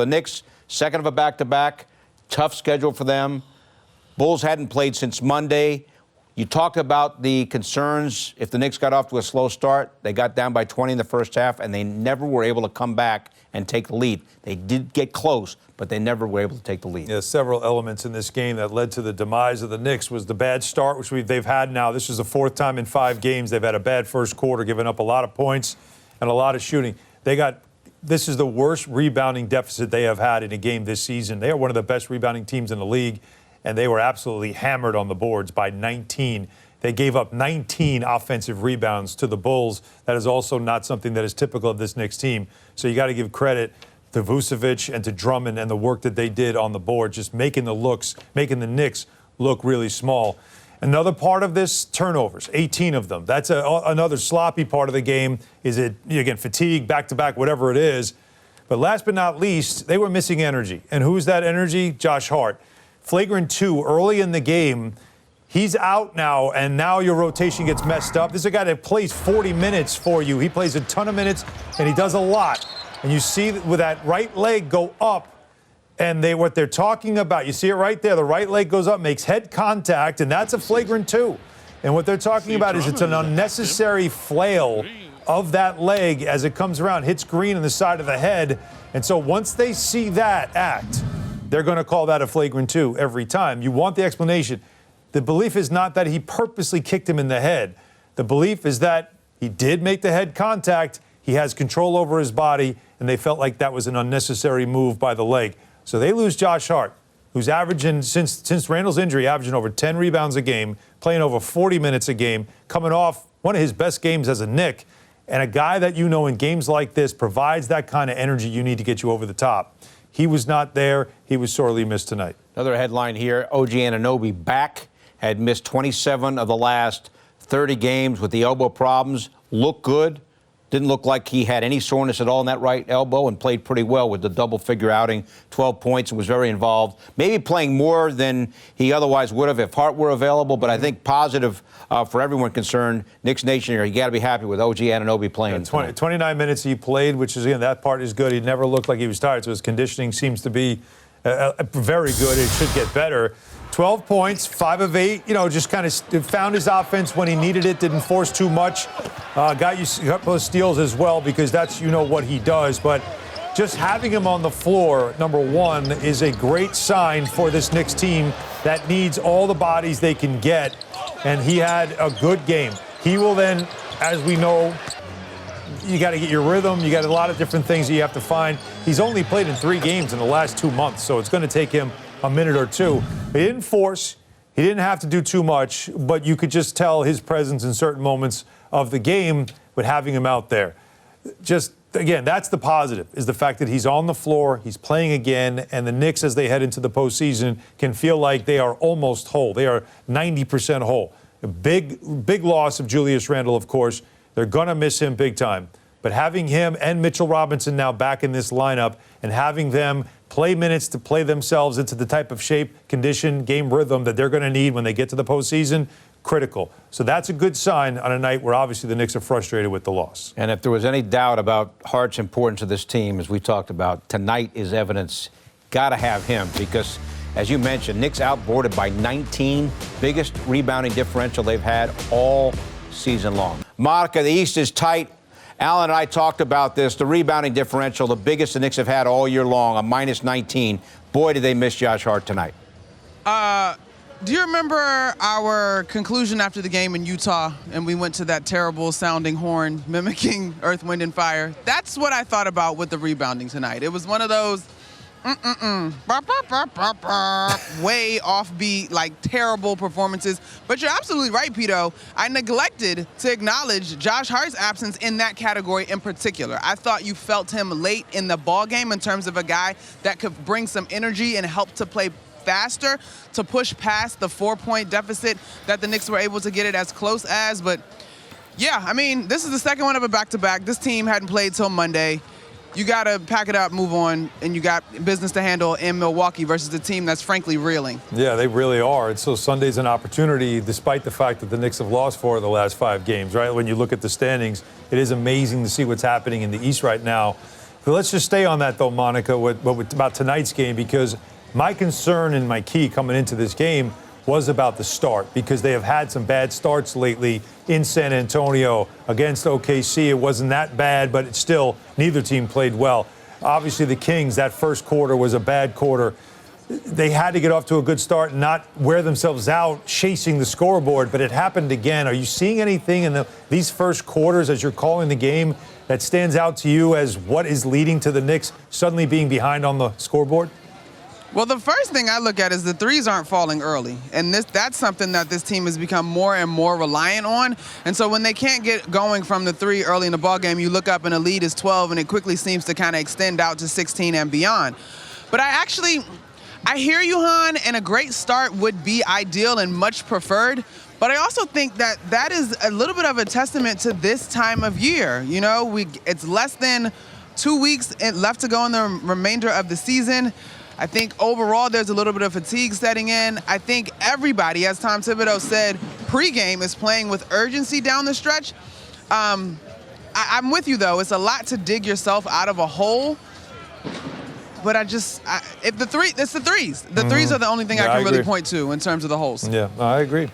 The Knicks, second of a back-to-back, tough schedule for them. Bulls hadn't played since Monday. You talk about the concerns if the Knicks got off to a slow start. They got down by 20 in the first half, and they never were able to come back and take the lead. They did get close, but they never were able to take the lead. Yeah, several elements in this game that led to the demise of the Knicks was the bad start, which they've had now. This is the fourth time in 5 games they've had a bad first quarter, giving up a lot of points and a lot of shooting. This is the worst rebounding deficit they have had in a game this season. They are one of the best rebounding teams in the league, and they were absolutely hammered on the boards by 19. They gave up 19 offensive rebounds to the Bulls. That is also not something that is typical of this Knicks team. So you got to give credit to Vucevic and to Drummond and the work that they did on the board, just making the Knicks look really small. Another part of this, turnovers, 18 of them. That's another sloppy part of the game. Is it, again, fatigue, back-to-back, whatever it is. But last but not least, they were missing energy. And who's that energy? Josh Hart. Flagrant 2 early in the game. He's out now, and now your rotation gets messed up. This is a guy that plays 40 minutes for you. He plays a ton of minutes, and he does a lot. And you see with that right leg go up, and what they're talking about, you see it right there. The right leg goes up, makes head contact, and that's a flagrant 2. And what they're talking about is it's an unnecessary flail of that leg as it comes around, hits Green in the side of the head. And so once they see that act, they're going to call that a flagrant 2 every time. You want the explanation. The belief is not that he purposely kicked him in the head. The belief is that he did make the head contact, he has control over his body, and they felt like that was an unnecessary move by the leg. So they lose Josh Hart, who's averaging, since Randall's injury, averaging over 10 rebounds a game, playing over 40 minutes a game, coming off one of his best games as a Knick, and a guy that you know in games like this provides that kind of energy you need to get you over the top. He was not there. He was sorely missed tonight. Another headline here, OG Anunoby back, had missed 27 of the last 30 games with the elbow problems. Looked good. Didn't look like he had any soreness at all in that right elbow, and played pretty well with the double-figure outing, 12 points, and was very involved. Maybe playing more than he otherwise would have if Hart were available, but I think positive for everyone concerned. Knicks Nation here, you got to be happy with OG Anunoby playing. 29 minutes he played, which is, again, that part is good. He never looked like he was tired, so his conditioning seems to be very good. It should get better. 12 points, 5 of 8, just kind of found his offense when he needed it, didn't force too much. Got you a couple of steals as well, because that's, what he does. But just having him on the floor, number one, is a great sign for this Knicks team that needs all the bodies they can get. And he had a good game. He will then, as we know, you got to get your rhythm. You got a lot of different things that you have to find. He's only played in 3 games in the last 2 months, so it's going to take him a minute or two. He didn't force. He didn't have to do too much, but you could just tell his presence in certain moments of the game with having him out there. Just, again, that's the positive, is the fact that he's on the floor, he's playing again, and the Knicks, as they head into the postseason, can feel like they are almost whole. They are 90% whole. A big loss of Julius Randle, of course. They're going to miss him big time. But having him and Mitchell Robinson now back in this lineup and having them play minutes to play themselves into the type of shape, condition, game rhythm that they're going to need when they get to the postseason, critical. So that's a good sign on a night where obviously the Knicks are frustrated with the loss. And if there was any doubt about Hart's importance to this team, as we talked about, tonight is evidence. Got to have him because, as you mentioned, Knicks outboarded by 19, biggest rebounding differential they've had all season long. Monica, the East is tight. Alan and I talked about this, the rebounding differential, the biggest the Knicks have had all year long, a minus 19. Boy, did they miss Josh Hart tonight. Do you remember our conclusion after the game in Utah, and we went to that terrible sounding horn mimicking Earth, Wind, and Fire? That's what I thought about with the rebounding tonight. It was one of those way offbeat, like terrible performances. But you're absolutely right, Pito. I neglected to acknowledge Josh Hart's absence in that category in particular. I thought you felt him late in the ball game in terms of a guy that could bring some energy and help to play faster, to push past the 4-point deficit that the Knicks were able to get it as close as. But yeah, I mean, this is the second one of a back-to-back. This team hadn't played till Monday. You got to pack it up, move on, and you got business to handle in Milwaukee versus a team that's frankly reeling. Yeah, they really are. And so Sunday's an opportunity, despite the fact that the Knicks have lost 4 of the last 5 games, right? When you look at the standings, it is amazing to see what's happening in the East right now. But let's just stay on that, though, Monica, about tonight's game, because my concern and my key coming into this game was about the start, because they have had some bad starts lately in San Antonio against OKC. It wasn't that bad, but it's still, neither team played well. Obviously, the Kings, that first quarter was a bad quarter. They had to get off to a good start and not wear themselves out chasing the scoreboard, but it happened again. Are you seeing anything in these first quarters as you're calling the game that stands out to you as what is leading to the Knicks suddenly being behind on the scoreboard? Well, the first thing I look at is the threes aren't falling early. And that's something that this team has become more and more reliant on. And so when they can't get going from the three early in the ballgame, you look up and the lead is 12, and it quickly seems to kind of extend out to 16 and beyond. But I hear you, Han, and a great start would be ideal and much preferred. But I also think that is a little bit of a testament to this time of year. You know, it's less than 2 weeks left to go in the remainder of the season. I think overall there's a little bit of fatigue setting in. I think everybody, as Tom Thibodeau said, pregame is playing with urgency down the stretch. I'm with you, though. It's a lot to dig yourself out of a hole. But it's the threes. The threes are the only thing I can really point to in terms of the holes. Yeah, I agree.